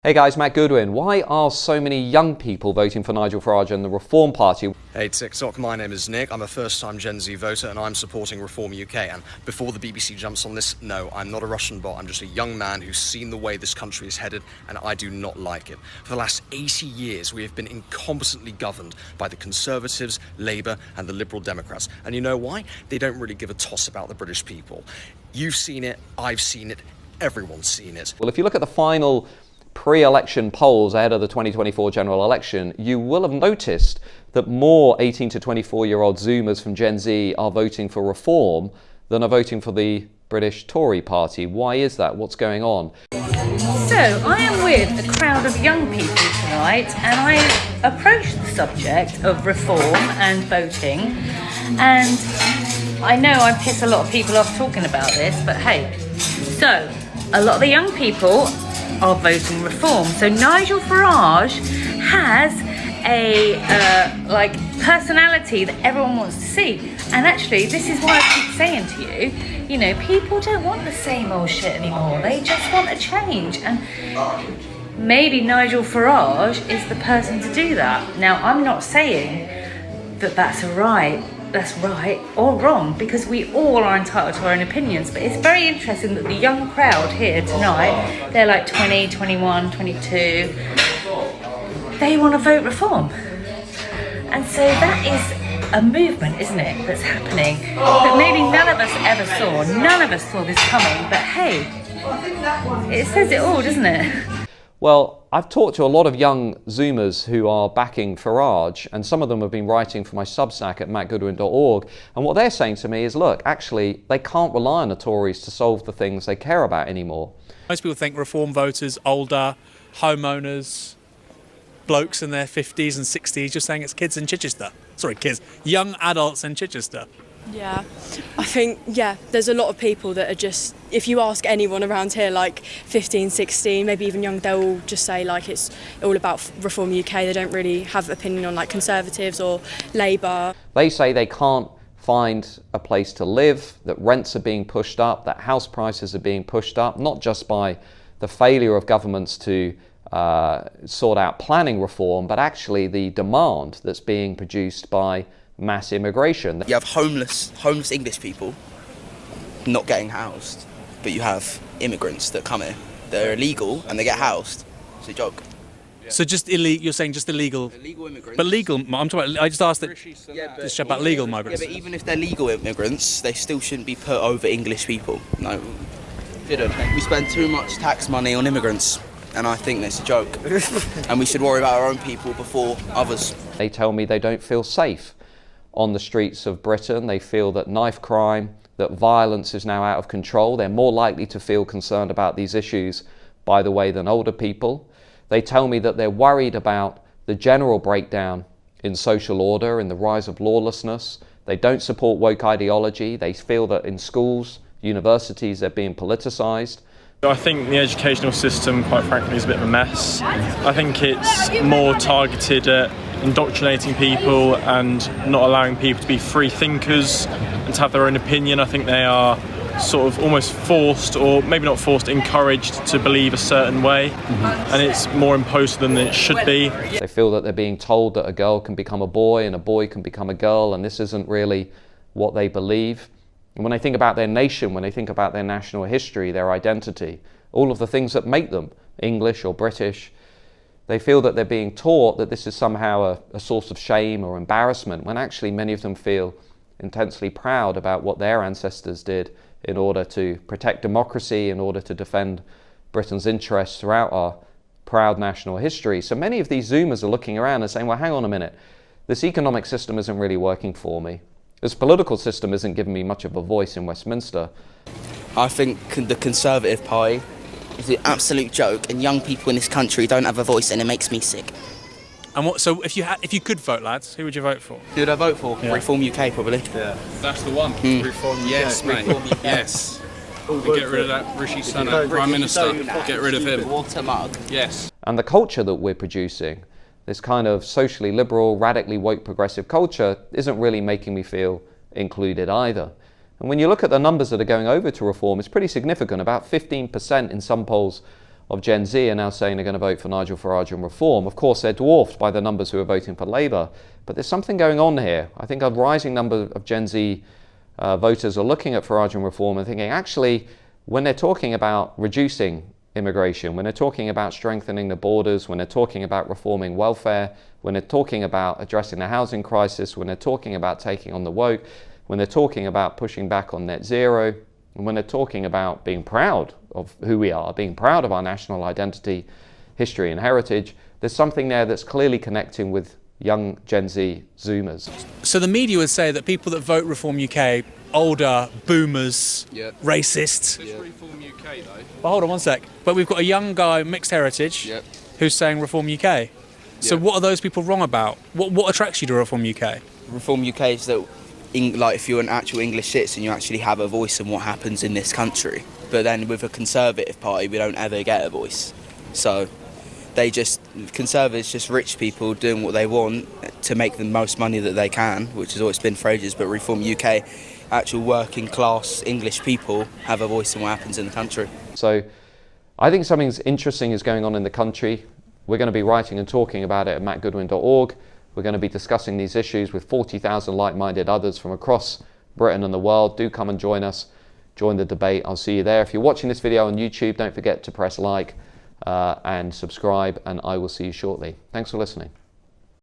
Hey guys, Matt Goodwin. Why are so many young people voting for Nigel Farage and the Reform Party? Hey TikTok, my name is Nick. I'm a first-time Gen Z voter and I'm supporting Reform UK. And before the BBC jumps on this, no, I'm not a Russian bot. I'm just a young man who's seen the way this country is headed and I do not like it. For the last 80 years, we have been incompetently governed by the Conservatives, Labour and the Liberal Democrats. And you know why? They don't really give a toss about the British people. You've seen it, I've seen it, everyone's seen it. Well, if you look at the final pre-election polls ahead of the 2024 general election, you will have noticed that more 18 to 24-year-old Zoomers from Gen Z are voting for Reform than are voting for the British Tory party. Why is that? What's going on? So, I am with a crowd of young people tonight and I approached the subject of reform and voting, and I know I piss a lot of people off talking about this, but hey, so a lot of the young people are voting Reform. So Nigel Farage has a personality that everyone wants to see. And actually, this is why I keep saying to you, you know, people don't want the same old shit anymore. They just want a change. And maybe Nigel Farage is the person to do that. Now, I'm not saying that that's right or wrong, because we all are entitled to our own opinions, but it's very interesting that the young crowd here tonight, they're like 20, 21, 22, they want to vote Reform. And so that is a movement, isn't it, that's happening, that maybe none of us ever saw. None of us saw this coming, but hey, it says it all, doesn't it? Well, I've talked to a lot of young Zoomers who are backing Farage, and some of them have been writing for my Substack at mattgoodwin.org, and what they're saying to me is, look, actually, they can't rely on the Tories to solve the things they care about anymore. Most people think Reform voters, older, homeowners, blokes in their 50s and 60s, just saying it's kids in Chichester. Sorry, kids, young adults in Chichester. Yeah, I think, there's a lot of people that are just, if you ask anyone around here, like 15, 16, maybe even young, they'll all just say like it's all about Reform UK. They don't really have an opinion on like Conservatives or Labour. They say they can't find a place to live, that rents are being pushed up, that house prices are being pushed up, not just by the failure of governments to sort out planning reform, but actually the demand that's being produced by mass immigration. You have homeless English people not getting housed, but you have immigrants that come here. They're illegal and they get housed. It's a joke. So just illegal? You're saying just illegal? Illegal immigrants. But legal? I'm talking. I just asked this about legal migrants. Yeah, but even if they're legal immigrants, they still shouldn't be put over English people. No, shouldn't. We spend too much tax money on immigrants, and I think that's a joke. And we should worry about our own people before others. They tell me they don't feel safe on the streets of Britain. They feel that knife crime, that violence is now out of control. They're more likely to feel concerned about these issues, by the way, than older people. They tell me that they're worried about the general breakdown in social order and the rise of lawlessness. They don't support woke ideology. They feel that in schools, universities, they're being politicised. I think the educational system, quite frankly, is a bit of a mess. I think it's more targeted at indoctrinating people and not allowing people to be free thinkers and to have their own opinion. I think they are sort of almost forced, or maybe not forced, encouraged to believe a certain way, and it's more imposed than it should be. They feel that they're being told that a girl can become a boy and a boy can become a girl, and this isn't really what they believe. And when they think about their nation, when they think about their national history, their identity, all of the things that make them English or British, they feel that they're being taught that this is somehow a source of shame or embarrassment, when actually many of them feel intensely proud about what their ancestors did in order to protect democracy, in order to defend Britain's interests throughout our proud national history. So many of these Zoomers are looking around and saying, well, hang on a minute, this economic system isn't really working for me. This political system isn't giving me much of a voice in Westminster. I think the Conservative Party is an absolute joke, and young people in this country don't have a voice, and it makes me sick. And what? So if you could vote, lads, who would you vote for? Who would I vote for? Yeah. Reform UK, probably. Yeah. That's the one. Reform, Yes, mate. Yes. And get rid of that Rishi Sunak, Prime Minister. Get rid of him. Water mug. Yes. And the culture that we're producing, this kind of socially liberal, radically woke progressive culture, isn't really making me feel included either. And when you look at the numbers that are going over to Reform, it's pretty significant. About 15% in some polls of Gen Z are now saying they're going to vote for Nigel Farage and Reform. Of course, they're dwarfed by the numbers who are voting for Labour, but there's something going on here. I think a rising number of Gen Z voters are looking at Farage and Reform and thinking, actually, when they're talking about reducing immigration, when they're talking about strengthening the borders, when they're talking about reforming welfare, when they're talking about addressing the housing crisis, when they're talking about taking on the woke, when they're talking about pushing back on net zero, and when they're talking about being proud of who we are, being proud of our national identity, history and heritage, there's something there that's clearly connecting with young Gen Z Zoomers. So the media would say that people that vote Reform UK, older, boomers, racist. Just Reform UK though. But hold on one sec. But we've got a young guy, mixed heritage, who's saying Reform UK. So what are those people wrong about? What attracts you to Reform UK? Reform UK is that, like, if you're an actual English citizen, you actually have a voice in what happens in this country. But then with a Conservative Party, we don't ever get a voice. So Conservatives, just rich people doing what they want to make the most money that they can, which has always been for ages. But Reform UK, actual working class English people have a voice in what happens in the country. So I think something interesting is going on in the country. We're going to be writing and talking about it at mattgoodwin.org. We're going to be discussing these issues with 40,000 like-minded others from across Britain and the world. Do come and join us, join the debate. I'll see you there. If you're watching this video on YouTube, don't forget to press like and subscribe, and I will see you shortly. Thanks for listening.